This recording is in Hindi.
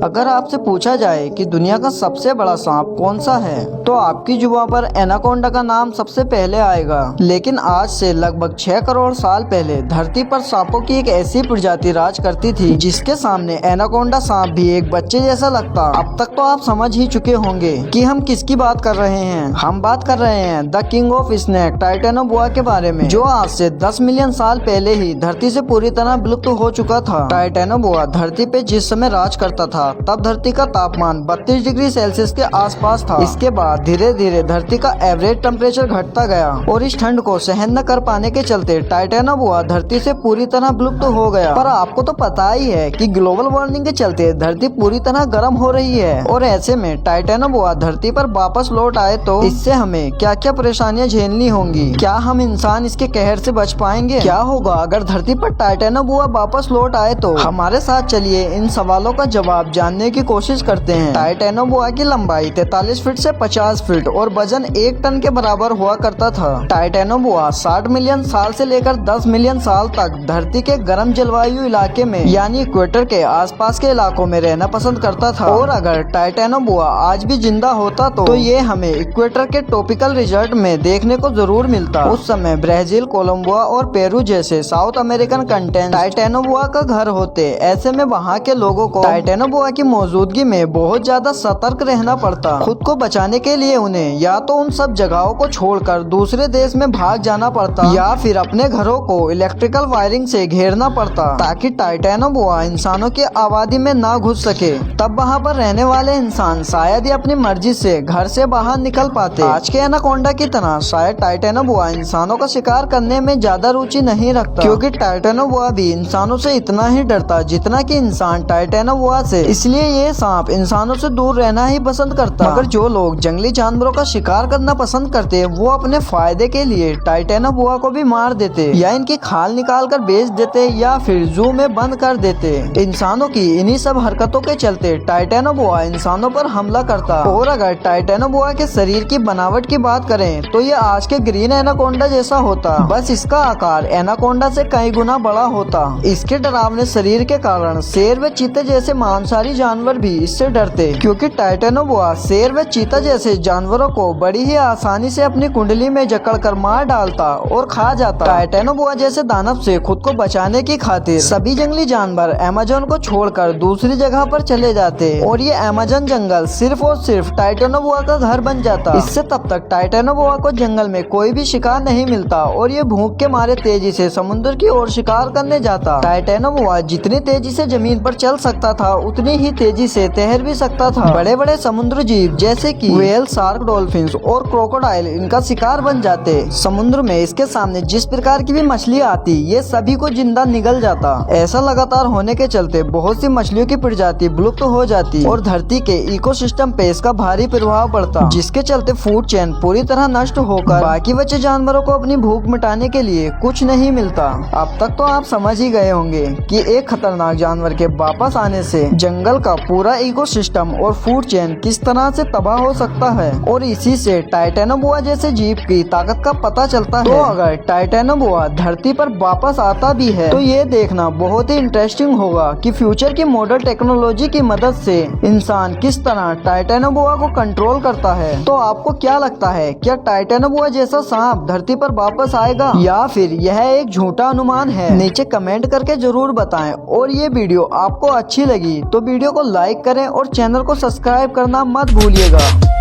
अगर आपसे पूछा जाए कि दुनिया का सबसे बड़ा सांप कौन सा है तो आपकी जुबान पर एनाकोंडा का नाम सबसे पहले आएगा। लेकिन आज से लगभग 6 करोड़ साल पहले धरती पर सांपों की एक ऐसी प्रजाति राज करती थी जिसके सामने एनाकोंडा सांप भी एक बच्चे जैसा लगता। अब तक तो आप समझ ही चुके होंगे कि हम किसकी बात कर रहे हैं। हम बात कर रहे हैं the king of snake Titanoboa के बारे में, जो आज से 10 मिलियन साल पहले ही धरती से पूरी तरह विलुप्त हो चुका था। टाइटेनोबोआ धरती पे जिस समय राज करता था तब धरती का तापमान 32 डिग्री सेल्सियस के आसपास था। इसके बाद धीरे धीरे धरती का एवरेज टेम्परेचर घटता गया और इस ठंड को सहन न कर पाने के चलते टाइटेनोबोआ धरती से पूरी तरह विलुप्त हो गया। पर आपको तो पता ही है कि ग्लोबल वार्मिंग के चलते धरती पूरी तरह गर्म हो रही है और ऐसे में टाइटेनोबोआ धरती पर वापस लौट आए तो इससे हमें क्या क्या परेशानियां झेलनी होंगी। क्या हम इंसान इसके कहर से बच पाएंगे? क्या होगा अगर धरती पर टाइटेनोबोआ वापस लौट आए तो? हमारे साथ चलिए इन सवालों का जवाब जानने की कोशिश करते हैं। टाइटेनोबोआ की लंबाई 43 फीट से 50 फीट और वजन 1 टन के बराबर हुआ करता था। टाइटेनोबोआ 60 मिलियन साल से लेकर 10 मिलियन साल तक धरती के गर्म जलवायु इलाके में यानी इक्वेटर के आसपास के इलाकों में रहना पसंद करता था। और अगर टाइटेनोबोआ आज भी जिंदा होता तो ये हमें इक्वेटर के ट्रॉपिकल रिजर्ट में देखने को जरूर मिलता। उस समय ब्राजील, कोलंबिया और पेरू जैसे साउथ अमेरिकन कंटेंट टाइटेनोबोआ का घर होते। ऐसे में वहाँ के लोगों को टाइटेनोबोआ की मौजूदगी में बहुत ज्यादा सतर्क रहना पड़ता। खुद को बचाने के लिए उन्हें या तो उन सब जगहों को छोड़कर दूसरे देश में भाग जाना पड़ता या फिर अपने घरों को इलेक्ट्रिकल वायरिंग से घेरना पड़ता ताकि टाइटेनोबोआ इंसानों की आबादी में ना घुस सके। तब वहाँ पर रहने वाले इंसान शायद ही अपनी मर्जी से घर से बाहर निकल पाते। आज के एनाकोंडा की तरह शायद टाइटेनोबोआ इंसानों का शिकार करने में ज्यादा रुचि नहीं रखता, क्योंकि टाइटेनोबोआ भी इंसानों से इतना ही डरता जितना कि इंसान टाइटेनोबोआ से। इसलिए ये सांप इंसानों से दूर रहना ही पसंद करता। मगर जो लोग जंगली जानवरों का शिकार करना पसंद करते वो अपने फायदे के लिए टाइटेनोबोआ को भी मार देते या इनकी खाल निकाल कर बेच देते या फिर जू में बंद कर देते। इंसानों की इन्हीं सब हरकतों के चलते टाइटेनोबोआ इंसानों पर हमला करता। और अगर टाइटेनोबोआ के शरीर की बनावट की बात करें तो ये आज के ग्रीन एनाकोंडा जैसा होता, बस इसका आकार एनाकोंडा से कई गुना बड़ा होता। इसके डरावने शरीर के कारण शेर व चीते जैसे मांसाहारी जानवर भी इससे डरते, क्योंकि टाइटेनोबोआ शेर व चीता जैसे जानवरों को बड़ी ही आसानी से अपनी कुंडली में जकड़कर मार डालता और खा जाता। टाइटेनोबोआ जैसे दानव से खुद को बचाने की खातिर सभी जंगली जानवर अमेज़न को छोड़कर दूसरी जगह पर चले जाते और ये अमेज़न जंगल सिर्फ और सिर्फ टाइटेनोबोआ का घर बन जाता। इससे तब तक टाइटेनोबोआ को जंगल में कोई भी शिकार नहीं मिलता और ये भूख के मारे तेजी से समुद्र की ओर शिकार करने जाता। टाइटेनोबोआ जितनी तेजी से जमीन पर चल सकता था उतनी ही तेजी से तैर भी सकता था। बड़े बड़े समुद्र जीव जैसे कि व्हेल, शार्क, डॉल्फिन्स और क्रोकोडाइल इनका शिकार बन जाते। समुद्र में इसके सामने जिस प्रकार की भी मछली आती ये सभी को जिंदा निगल जाता। ऐसा लगातार होने के चलते बहुत सी मछलियों की प्रजाति विलुप्त हो जाती और धरती के इकोसिस्टम पे इसका भारी प्रभाव पड़ता, जिसके चलते फूड चेन पूरी तरह नष्ट होकर बाकी बचे जानवरों को अपनी भूख मिटाने के लिए कुछ नहीं मिलता। अब तक तो आप समझ ही गए होंगे कि एक खतरनाक जानवर के वापस आने से जंगल का पूरा इकोसिस्टम और फूड चेन किस तरह से तबाह हो सकता है और इसी से टाइटेनोबोआ जैसे जीव की ताकत का पता चलता है। तो अगर टाइटेनोबोआ धरती पर वापस आता भी है तो ये देखना बहुत ही इंटरेस्टिंग होगा कि फ्यूचर की मॉडर्न टेक्नोलॉजी की मदद से इंसान किस तरह टाइटेनोबोआ को कंट्रोल करता है। तो आपको क्या लगता है, क्या टाइटेनोबोआ जैसा सांप धरती पर वापस आएगा या फिर यह एक झूठा अनुमान है? नीचे कमेंट करके जरूर बताएं। और ये वीडियो आपको अच्छी लगी तो वीडियो को लाइक करें और चैनल को सब्सक्राइब करना मत भूलिएगा।